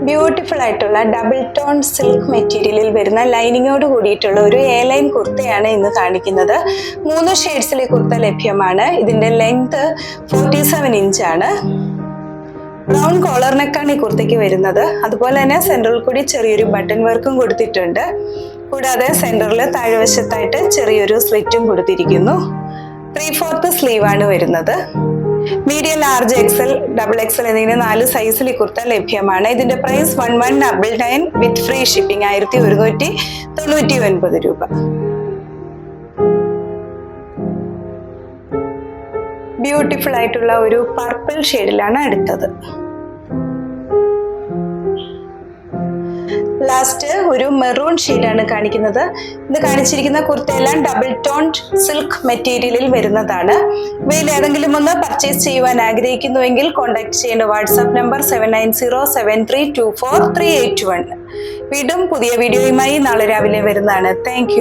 Beautiful ആയിട്ടുള്ള double tone silk മെറ്റീരിയലിൽ വരുന്ന ലൈനിങ്ങോട് കൂടിയിട്ടുള്ള ഒരു എ ലൈൻ കുർത്തയാണ് ഇന്ന് കാണിക്കുന്നത്. 3 ഷെയ്ഡ്സിലെ കുർത്ത ലഭ്യമാണ്. ഇതിന്റെ ലെങ്ത് 47 ഇഞ്ചാണ്. ബ്രൗൺ കോളർ നെക്കാണ് ഈ കുർത്തയ്ക്ക് വരുന്നത്. അതുപോലെ തന്നെ സെൻട്രൽ കൂടി ചെറിയൊരു ബട്ടൺ വർക്കും കൊടുത്തിട്ടുണ്ട്. കൂടാതെ സെന്ററിൽ താഴ്വശത്തായിട്ട് ചെറിയൊരു സ്ലിറ്റും കൊടുത്തിരിക്കുന്നു. 3/4 സ്ലീവ് ആണ് വരുന്നത്. Medium, large, XL, double XL എന്നിങ്ങനെ 4 സൈസിൽ ഈ കുർത്ത ലഭ്യമാണ്. ഇതിന്റെ പ്രൈസ് 1199 വിത്ത് ഫ്രീ ഷിപ്പിംഗ് 1199 രൂപ. ബ്യൂട്ടിഫുൾ ആയിട്ടുള്ള ഒരു പർപ്പിൾ ഷെയ്ഡിലാണ് അടുത്തത്. ലാസ്റ്റ് ഒരു മെറൂൺ ഷെയ്ഡാണ് കാണിക്കുന്നത്. ഇത് കാണിച്ചിരിക്കുന്ന കുർത്തയെല്ലാം ഡബിൾ ടോൺ സിൽക്ക് മെറ്റീരിയലിൽ വരുന്നതാണ്. ഇവയിൽ ഏതെങ്കിലും ഒന്ന് പർച്ചേസ് ചെയ്യുവാൻ ആഗ്രഹിക്കുന്നുവെങ്കിൽ കോൺടാക്ട് ചെയ്യേണ്ട വാട്സാപ്പ് നമ്പർ 7907324381. വീണ്ടും പുതിയ വീഡിയോയുമായി നാളെ രാവിലെ വരുന്നതാണ്. താങ്ക്